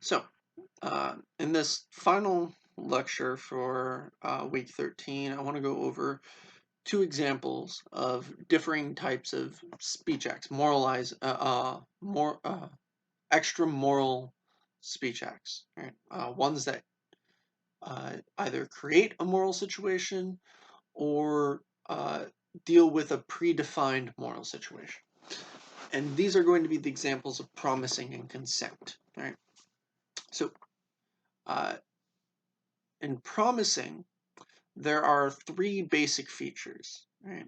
So, in this final lecture for week 13, I want to go over two examples of differing types of speech acts, extra moral speech acts, right? Ones that either create a moral situation or deal with a predefined moral situation. And these are going to be the examples of promising and consent, right? So, uh, in promising, there are three basic features, right?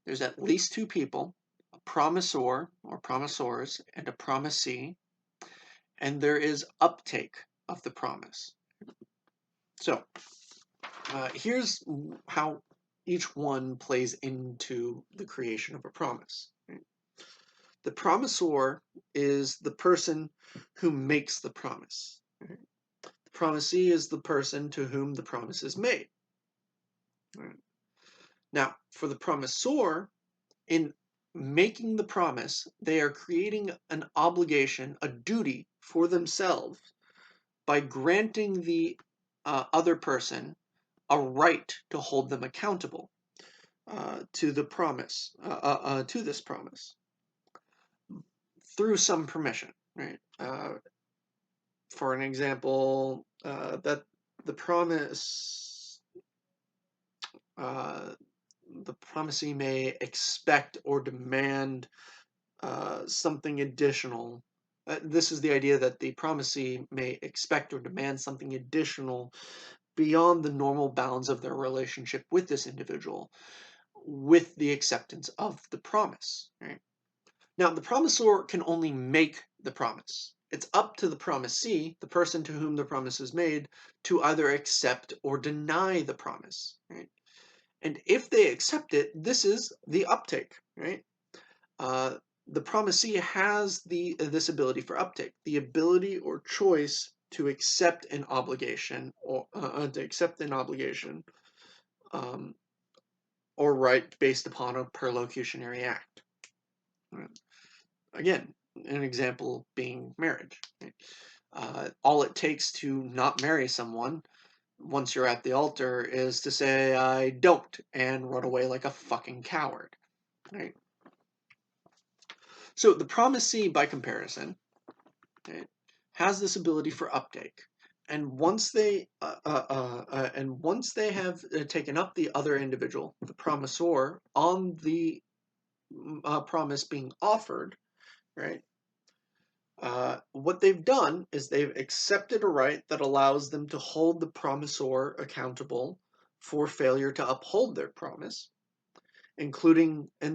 There's at least two people, a promisor or promisors, and a promisee, and there is uptake of the promise. So here's how each one plays into the creation of a promise. Right? The promisor is the person who makes the promise. Right? The promisee is the person to whom the promise is made. Right? Now, for the promisor, in making the promise, they are creating an obligation, a duty for themselves by granting the other person a right to hold them accountable to the promise, to this promise, through some permission, right? For an example, that the promise, uh, the promisee may expect or demand something additional. This is the idea that the promisee may expect or demand something additional beyond the normal bounds of their relationship with this individual, with the acceptance of the promise. Right? Now, the promisor can only make the promise. It's up to the promisee, the person to whom the promise is made, to either accept or deny the promise. Right? And if they accept it, this is the uptake. Right? Uh, the promisee has this ability for uptake, the ability or choice to accept an obligation um, or right based upon a perlocutionary act. Right? Again, an example being marriage. Right? All it takes to not marry someone once you're at the altar is to say I don't and run away like a fucking coward. Right? So the promisee, by comparison, right, has this ability for uptake, and once they have taken up the other individual, the promisor, on the promise being offered, right? What they've done is they've accepted a right that allows them to hold the promisor accountable for failure to uphold their promise, and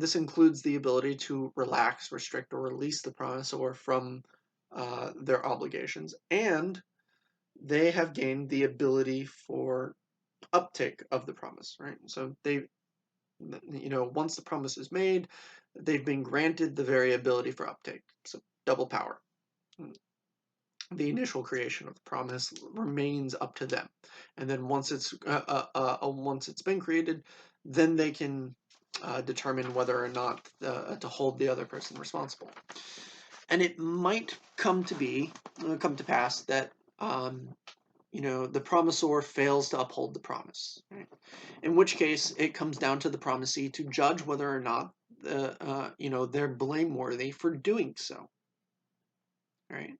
this includes the ability to relax, restrict, or release the promisor from their obligations, and they have gained the ability for uptake of the promise, right? So once the promise is made, they've been granted the very ability for uptake. So double power. The initial creation of the promise remains up to them, and then once it's been created, then they can determine whether or not to hold the other person responsible. And it might come to pass that the promisor fails to uphold the promise, right? In which case it comes down to the promisee to judge whether or not they're blameworthy for doing so, right?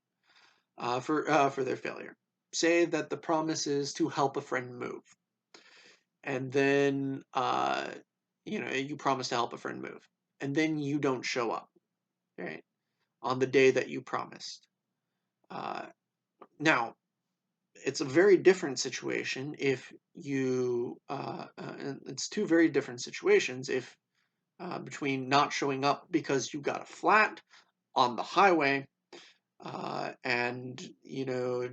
For their failure. Say that the promise is to help a friend move, and then you promise to help a friend move, and then you don't show up, right, on the day that you promised. Now, it's a very different situation if it's two very different situations if between not showing up because you got a flat on the highway and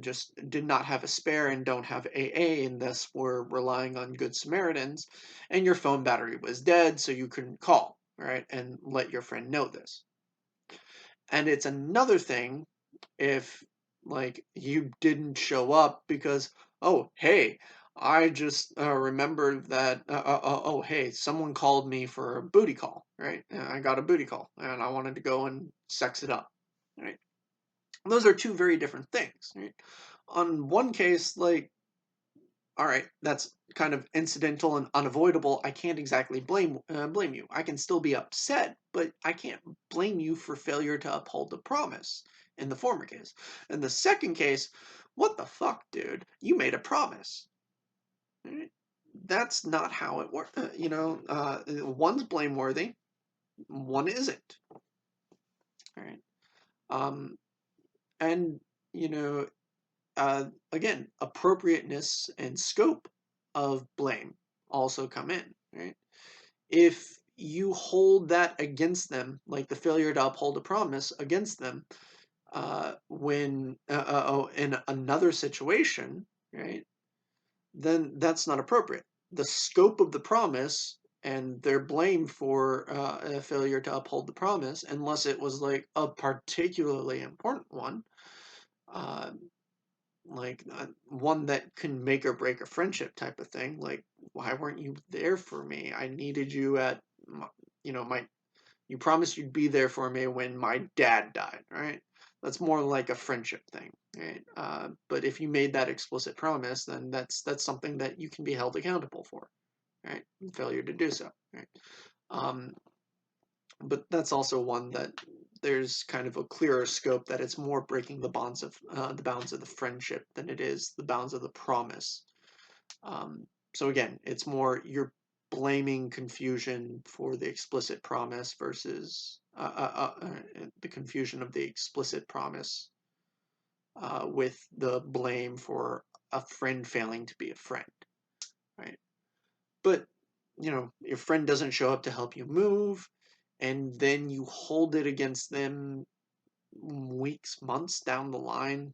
just did not have a spare and don't have AA and thus were relying on Good Samaritans, and your phone battery was dead, so you couldn't call, right, and let your friend know this. And it's another thing if like you didn't show up because, oh hey, I just remembered that oh hey, someone called me for a booty call, right? And I got a booty call and I wanted to go and sex it up, right? Those are two very different things. Right? On one case, like, all right, that's kind of incidental and unavoidable. I can't exactly blame you. I can still be upset, but I can't blame you for failure to uphold the promise in the former case. In the second case, what the fuck, dude? You made a promise. Right? That's not how it works. One's blameworthy, one isn't. All right. Um, and you know, again, appropriateness and scope of blame also come in, right? If you hold that against them, like the failure to uphold a promise against them, when in another situation, right, then that's not appropriate. The scope of the promise and their blame for a failure to uphold the promise, unless it was like a particularly important one, uh, like one that can make or break a friendship type of thing. Like, why weren't you there for me? I needed you at, my, you promised you'd be there for me when my dad died, right? That's more like a friendship thing, right? But if you made that explicit promise, then that's something that you can be held accountable for, right? Failure to do so, right? Um, but that's also one that there's kind of a clearer scope that it's more breaking the bounds of the friendship than it is the bounds of the promise. So again, it's more you're blaming confusion for the explicit promise versus the confusion of the explicit promise with the blame for a friend failing to be a friend, right? But your friend doesn't show up to help you move, and then you hold it against them weeks, months down the line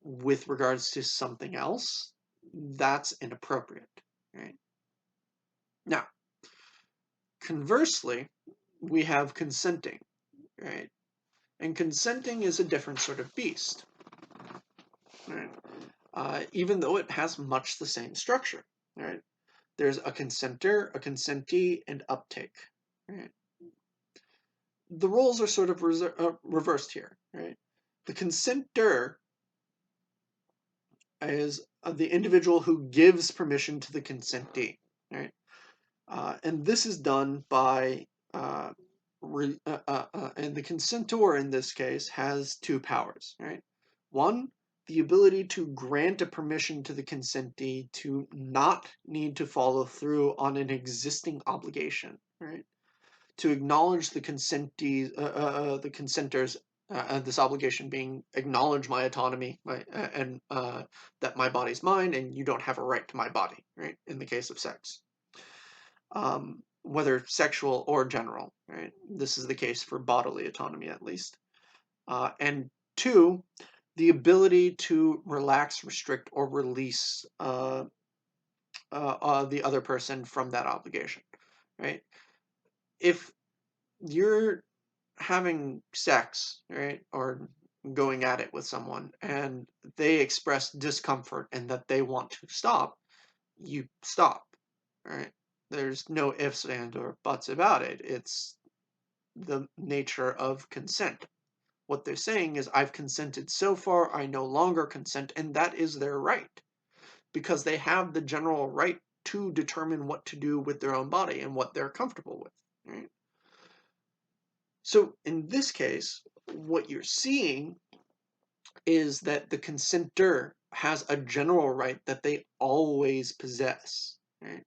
with regards to something else. That's inappropriate, right? Now, conversely, we have consenting, right? And consenting is a different sort of beast, right? Even though it has much the same structure, right? There's a consenter, a consentee, and uptake, right? The roles are sort of reversed here, right? The consenter is the individual who gives permission to the consentee, right? And this is done by, and the consentor in this case has two powers, right? One, the ability to grant a permission to the consentee to not need to follow through on an existing obligation, right? To acknowledge the the consenter's this obligation being acknowledge my autonomy, and that my body's mine, and you don't have a right to my body, right? In the case of sex, whether sexual or general, right? This is the case for bodily autonomy, at least. And two, the ability to relax, restrict, or release the other person from that obligation, right? If you're having sex, right, or going at it with someone, and they express discomfort and that they want to stop, you stop, right? There's no ifs and or buts about it. It's the nature of consent. What they're saying is, I've consented so far, I no longer consent, and that is their right, because they have the general right to determine what to do with their own body and what they're comfortable with, right? So in this case, what you're seeing is that the consenter has a general right that they always possess, right?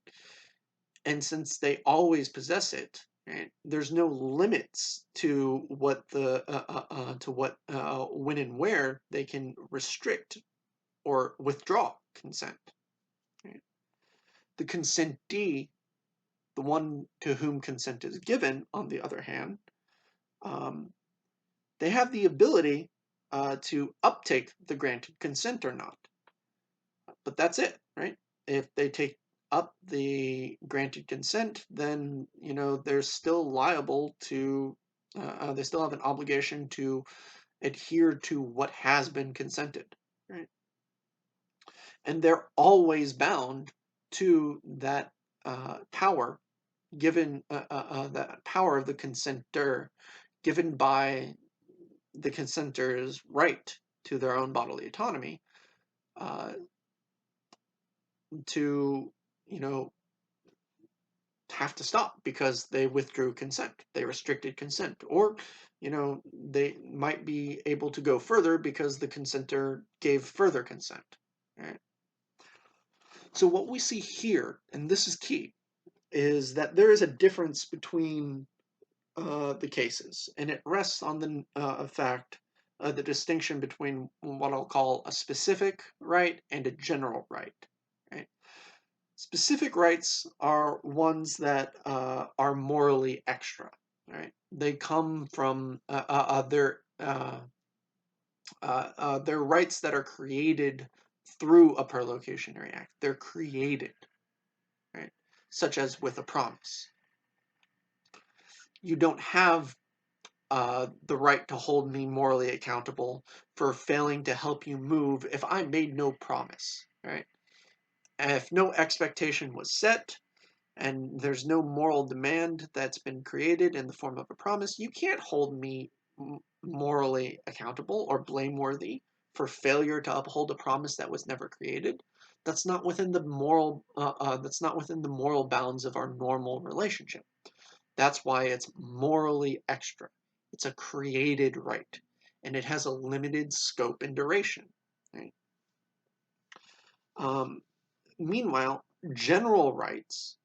And since they always possess it, right, there's no limits to what when and where they can restrict or withdraw consent. Right? The consentee, the one to whom consent is given, on the other hand, um, they have the ability to uptake the granted consent or not. But that's it, right? If they take up the granted consent, then they're still liable to. They still have an obligation to adhere to what has been consented, right? And they're always bound to that power given, that power of the consenter given by the consenter's right to their own bodily autonomy uh, to, you know, have to stop because they withdrew consent, they restricted consent, or, you know, they might be able to go further because the consenter gave further consent. Right? So what we see here, and this is key, is that there is a difference between the cases, and it rests on the fact, the distinction between what I'll call a specific right and a general right. Right? Specific rights are ones that are morally extra. Right? They come from they're rights that are created through a parlocutionary act. They're created, right? Such as with a promise. You don't have the right to hold me morally accountable for failing to help you move if I made no promise, right? And if no expectation was set and there's no moral demand that's been created in the form of a promise, you can't hold me morally accountable or blameworthy for failure to uphold a promise that was never created. That's not within the moral bounds of our normal relationship. That's why it's morally extra. It's a created right, and it has a limited scope and duration. Right? Um, Meanwhile, general rights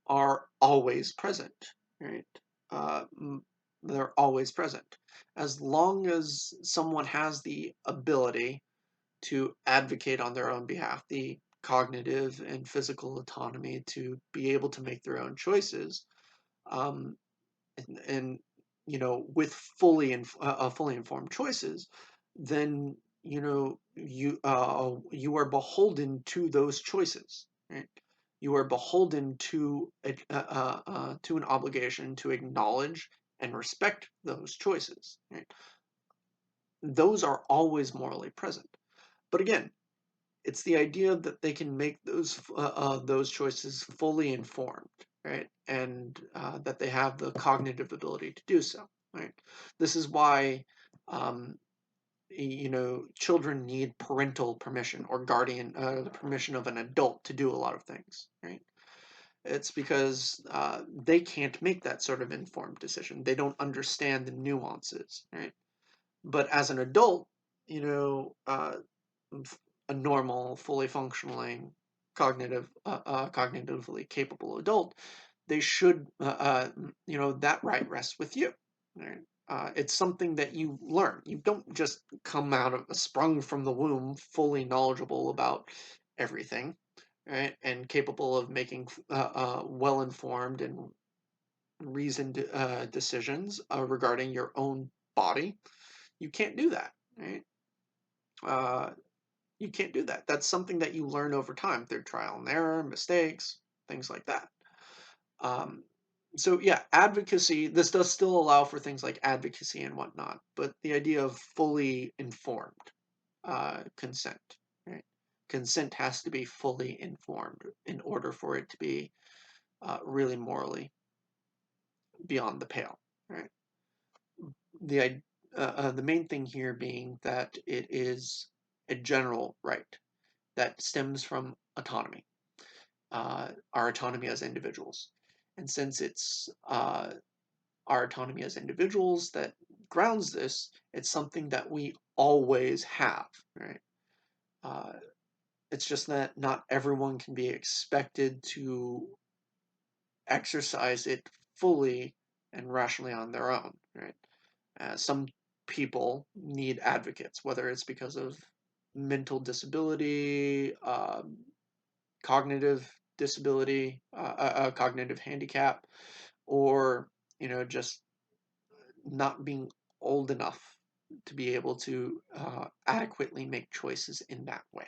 are always present. Right? Uh, they're always present. As long as someone has the ability to advocate on their own behalf, the cognitive and physical autonomy to be able to make their own choices, um, and you know, with fully informed choices, then you know you are beholden to those choices, right? You are beholden to an obligation to acknowledge and respect those choices, right? Those are always morally present. But again, it's the idea that they can make those choices fully informed, right? And that they have the cognitive ability to do so, right? This is why, um, you know, children need parental permission or the permission of an adult to do a lot of things, right? It's because they can't make that sort of informed decision. They don't understand the nuances, right? But as an adult, you know, a normal, fully functioning, cognitively capable adult, they should, you know, that right rests with you. Right? It's something that you learn. You don't just come out of, sprung from the womb, fully knowledgeable about everything, right, and capable of making well-informed and reasoned decisions regarding your own body. You can't do that, right? Uh, you can't do that. That's something that you learn over time through trial and error, mistakes, things like that. Um, so yeah, advocacy, this does still allow for things like advocacy and whatnot, but the idea of fully informed consent, right? Consent has to be fully informed in order for it to be really morally beyond the pale, right? The the main thing here being that it is a general right that stems from autonomy, our autonomy as individuals. And since it's our autonomy as individuals that grounds this, it's something that we always have, right? Uh, it's just that not everyone can be expected to exercise it fully and rationally on their own, right? Some people need advocates, whether it's because of mental disability, cognitive disability, cognitive handicap, or you know, just not being old enough to be able to adequately make choices in that way.